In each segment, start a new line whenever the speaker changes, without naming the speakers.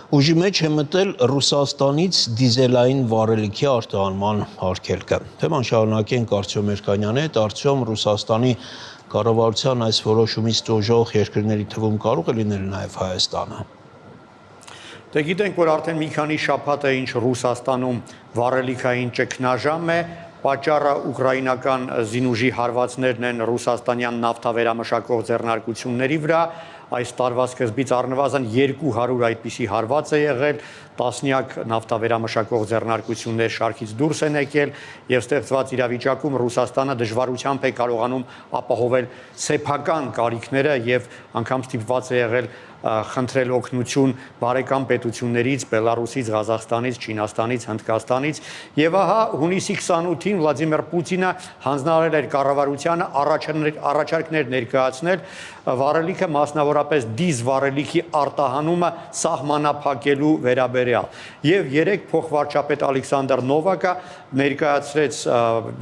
Ուժի մեջ է մտել Ռուսաստանից դիզելային վառելիքի արտահանման արգելքը։ Թեման շարունակենք Արտյոմ Երկանյանի հետ։ Արտյոմ, Ռուսաստանի կառավարության այս որոշումից տոժող երկրների թվում կարող է լինել նաև Հայաստանը։
Դե գիտենք, որ արդեն մի քանի շաբաթ է ինչ Ռուսաստանում վառելիքային ճգնաժամ է, պատճառը ուկրաինական զինուժի հարվածներն են ռուսաստանյան նավթավերամշակող ձեռնարկությունների վրա, այս տարվա սկզբից առնվազն 200 այդպիսի հարված է եղել, տասնյակ նավթավերամշակող ձեռնարկություններ շարքից դուրս են եկել եւ ստեղծված իրավիճակում Ռուսաստանը դժվարությամբ է կարողանում ապահովել սեփական կարիքները եւ անգամ ստիպված է եղել խնդրել օգնություն բարեկամ պետություններից, Բելարուսից, Ղազախստանից, Չինաստանից, Հնդկաստանից եւ ահա հունիսի 28-ին Վլադիմիր Պուտինը հանձնարարել էր կառավարությանը առաջարկներ ներկայացնել վառելիքը, մասնավորապես դիզ վառելիքի արտահանումը սահմանափակելու վերաբերյալ։ Եվ երեք փոխվարչապետ Ալեքսանդր Նովակը ներկայացրեց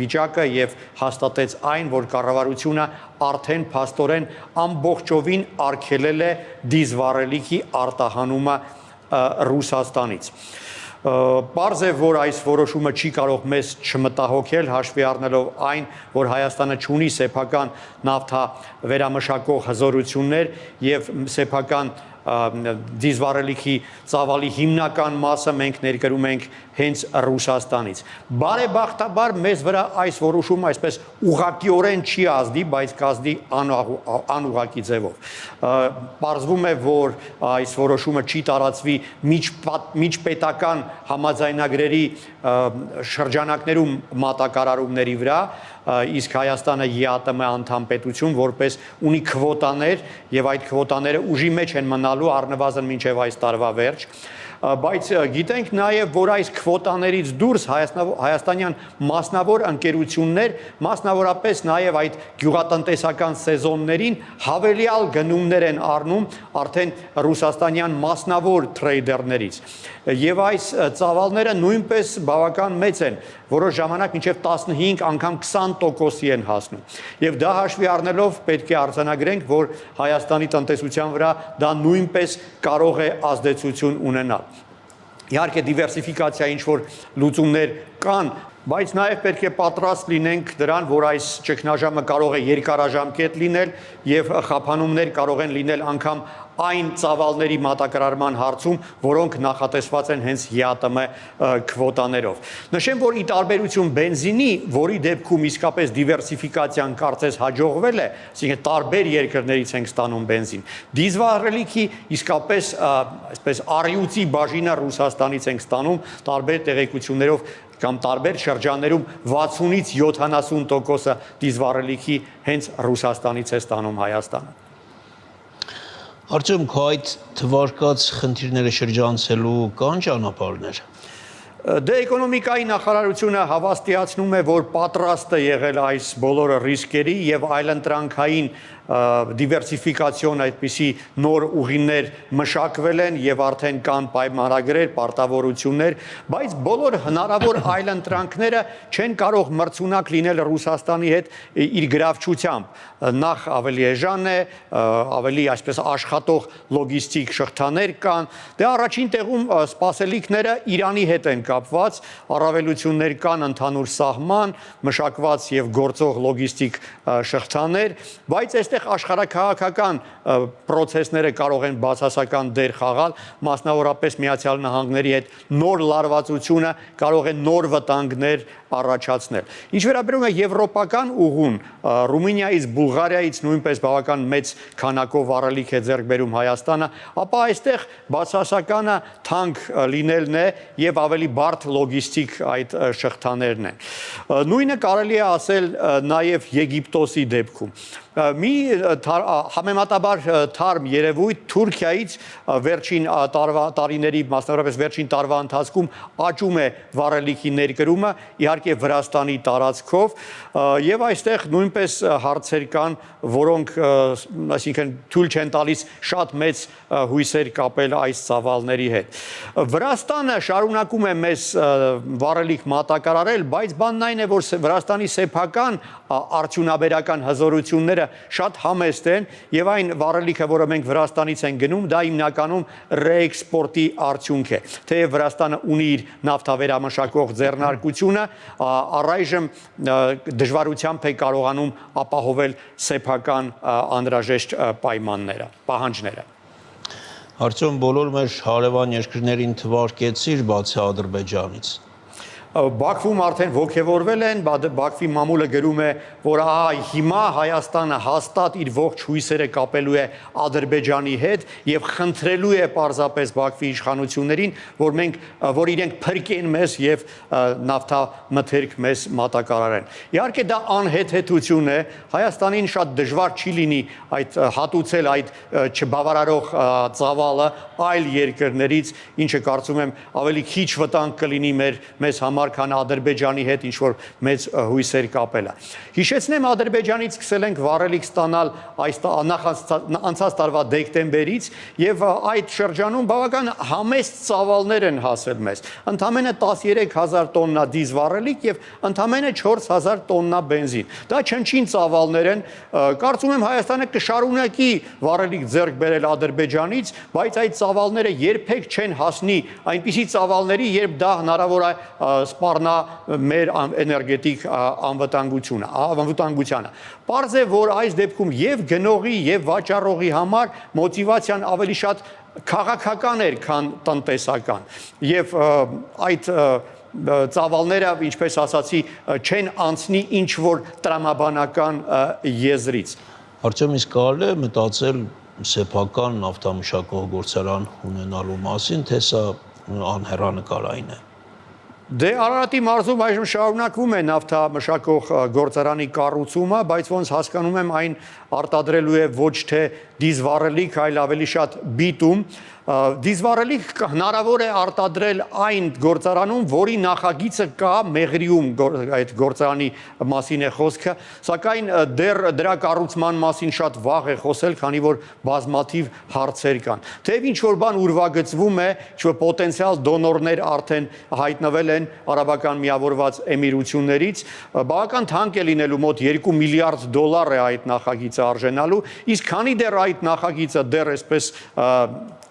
վիճակը եւ հաստատեց այն, որ կառավարությունը արդեն փաստորեն ամբողջովին արգելել է դիզ վառելիքի արտահանումը Ռուսաստանից։ Պարզ է, որ այս որոշումը չի կարող մեզ չմտահոգել, հաշվի առնելով այն, որ Հայաստանը չունի սեփական նավթա վերամշակող հզորություններ եւ սեփական դիզվառելիքի ծավալի հիմնական մասը մենք ներկրում ենք հենց Ռուսաստանից։ Բարեբախտաբար մեզ վրա այս որոշումը այսպես ուղղակիորեն չի ազդի, բայց կազդի անուղղակի ձևով։ Պարզվում է, որ այս որոշումը չի տարածվի միջպետական համաձայնագրերի շրջանակներում մատակարարումների վրա, իսկ Հայաստանը ԵԱՏՄ անդամ պետություն որպես ունի քվոտաներ եւ այդ քվոտաները ուժի մեջ են մնալու առնվազն մինչեւ այս տարվա վերջ, բայց գիտենք նաև, որ այս քվոտաներից դուրս հայաստանյան մասնավոր ընկերություններ, մասնավորապես նաև այդ գյուղատնտեսական սեզոններին հավելյալ գնումներ են առնում արդեն ռուսաստանյան մասնավոր թրեյդերներից։ Եվ այս ծավալները նույնպես բավական մեծ են, որոշ ժամանակ մինչև 15 անգամ 20% են հասնում։ Եվ դա հաշվի առնելով պետք է արձանագրենք, որ Հայաստանի տնտեսության վրա դա նույնպես կարող է ազդեցություն ունենալ։ Իհարկե դիվերսիֆիկացիա ինչ-որ լուծումներ կան, բայց նաև պետք է պատրաստ լինենք դրան, որ այս ճգնաժամը կարող է երկարաժամկետ լինել եւ խափանումներ կարող են լինել անգամ այն ծավալների մատակարարման հարցում, որոնք նախատեսված են հենց ԵԱՏՄ քվոտաներով։ Նշեմ, որ ի տարբերություն բենզինի, որի դեպքում իսկապես դիվերսիֆիկացիան կարծես հաջողվել է, այսինքն տարբեր երկրներից ենք ստանում բենզին, դիզվառելիքի իսկապես այսպես առյուծի բաժինը Ռուսաստանից ենք ստանում տարբեր տեղեկություններով կամ տարբեր շրջաններում 60-ից 70% դիզվառելիքի հենց Ռուսաստանից է ստանում Հայաստանը։
Արտյոմ, քո այդ թվարկած խնդիրները շրջանցելու կան ճանապարհներ։
Դե էկոնոմիկայի նախարարությունը հավաստիացնում է, որ պատրաստ է եղել այս բոլոր ռիսկերի եւ այլընտրանքային դիվերսիֆիկացիոն այդպիսի նոր ուղիներ մշակվել են եւ արդեն կան պայմանագրեր, պարտավորություններ, բայց բոլոր հնարավոր այլընտրանքները չեն կարող մրցունակ լինել Ռուսաստանի հետ իր գրավչությամբ։ Նախ ավելի էժան է, ավելի այսպես աշխատող լոգիստիկ շղթաներ կան։ Դե առաջին տեղում սպասելիքները Իրանի հետ են կապված, առավելություններ կան ընդհանուր սահման, մշակված եւ գործող լոգիստիկ շղթաներ, բայց այստեղ աշխարհաքաղաքական պրոցեսները կարող են բացասական դեր խաղալ, մասնավորապես Միացյալ Նահանգների հետ նոր լարվածությունը կարող է նոր վտանգներ առաջացնել։ Ինչ վերաբերում է եվրոպական ուղուն, Ռումինիայից, Բուլղարիայից նույնպես բավական մեծ քանակով վառելիք է ձեռք բերում Հայաստանը, ապա այստեղ բացասականը թանկ լինելն է եւ ավելի բարդ լոգիստիկ այդ շղթաներն են։ Նույնը կարելի է ասել նաեւ Եգիպտոսի դեպքում։ Մի համեմատաբար թարմ երևույթ Թուրքիայից վերջին տարիների, մասնավորապես վերջին տարվա ընթացքում աճում է վառելիքի ներկրումը, իհարկե իհարկե Վրաստանի տարածքով եւ այստեղ նույնպես հարցեր կան, որոնք այսինքն թույլ չեն տալիս շատ մեծ հույսեր կապել այս ծավալների հետ։ Վրաստանը շարունակում է մեզ վառելիք մատակարարել, բայց բանն այն է, որ Վրաստանի սեփական արդյունաբերական հզորությունները շատ համեստ են եւ այն վառելիքը, որը մենք Վրաստանից ենք գնում, դա հիմնականում ռեէքսպորտի արդյունք է։ Թեև Վրաստանը ունի իր նավթավերամշակող ձեռնարկությունը, առայժմ դժվարությամբ է կարողանում ապահովել սեփական անհրաժեշտ պահանջները։
Արդյոք բոլոր մեր հարևան երկրներին թվարկեցիր բացի Ադրբեջանից։
Բաքվում արդեն ողջևորվել են, Բաքվի մամուլը գրում է, որ հիմա Հայաստանը հաստատ իր ողջ հույսերը կապելու է Ադրբեջանի հետ եւ խնդրելու է պարզապես Բաքվի իշխանություններին, որ իրենք փրկեն մեզ եւ նավթամթերք մեզ մատակարարեն։ Իհարկե դա անհեթեթություն է, Հայաստանին շատ դժվար չի լինի հատուցել այդ չբավարարող ծավալը այլ երկրներից, ինչը կարծում եմ ավելի քիչ վտանգ կլինի մեզ համար քան Ադրբեջանի հետ ինչ որ մեծ հույսեր կապելը։ Հիշեցնեմ, Ադրբեջանից սկսել ենք վառելիք ստանալ անցած տարվա դեկտեմբերից եւ այդ շրջանում բավական համեստ ծավալներ են հասել մեզ։ Ընդամենը 13000 տոննա դիզ վառելիք եւ ընդամենը 4000 տոննա բենզին։ Դա չնչին ծավալներ են, կարծում եմ Հայաստանը կշարունակի վառելիք ձեռք բերել Ադրբեջանից, բայց այդ ծավալները երբեք չեն հասնի այնպիսի ծավալների, երբ դա հնարավոր է սպառնա մեր էներգետիկ անվտանգությանը։ Պարզ է, որ այս դեպքում եւ գնողի եւ վաճառողի համար մոտիվացիան ավելի շատ քաղաքական էր, քան տնտեսական։ Եվ այդ ծավալները, ինչպես ասացի, չեն անցնի ինչ որ տրամաբանական եզրից։
Արդյոք իսկ կարելի է մտածել սեփական նավթամշակող գործարան ունենալու մասին, թե սա անհեռանկարային է։
Դե Արարատի մարզում այժմ շարունակվում է նավթամշակող գործարանի կառուցումը, բայց ոնց հասկանում եմ, այն արտադրելու է ոչ թե դիզվառելիք, այլ ավելի շատ բիտում։ Դիզվառելիք հնարավոր է արտադրել այն գործարանում, որի նախագիծը կա Մեղրիում, այդ գործարանի մասին է խոսքը, սակայն դեռ դրա կառուցման մասին շատ վաղ է խոսել, քանի որ բազմաթիվ հարցեր կան։ Թեև ինչ որ բան ուրվագծվում է, ինչ որ պոտենցիալ դոնորներ արդեն հայտնվել են Արաբական Միավորված Էմիրություններից, բավական թանկ է լինելու, մոտ 2 միլիարդ դոլար է այդ նախագիծը արժենալու, իսկ քանի դեռ այդ նախագիծը դեռ այսպես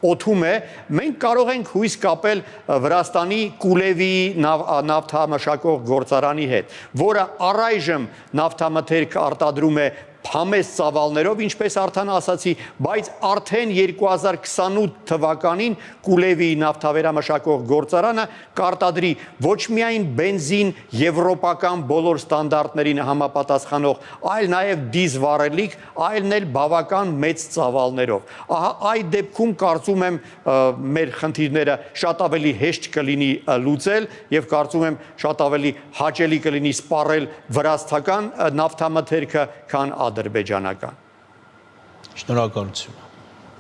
օթում է, մենք կարող ենք հույս կապել Վրաստանի Կուլևի նավթամշակող գործարանի հետ, որը առայժմ նավթամթերք արտադրում է համեստ ծավալներով, ինչպես արդեն ասացի, բայց արդեն 2028 թվականին Կուլևի նավթավերամշակող գործարանը կարտադրի ոչ միայն բենզին եվրոպական բոլոր ստանդարտներին համապատասխանող, այլ նաև դիզվառելիք, այլն էլ բավական մեծ ծավալներով։ Ահա այդ դեպքում կարծում եմ մեր խնդիրները շատ ավելի հեշտ կլինի լուծել եւ կարծում եմ շատ ավելի հաճելի կլինի սպառել վրաստական նավթամթերքը, քան ադրբեջանական։
Շնորհակալություն։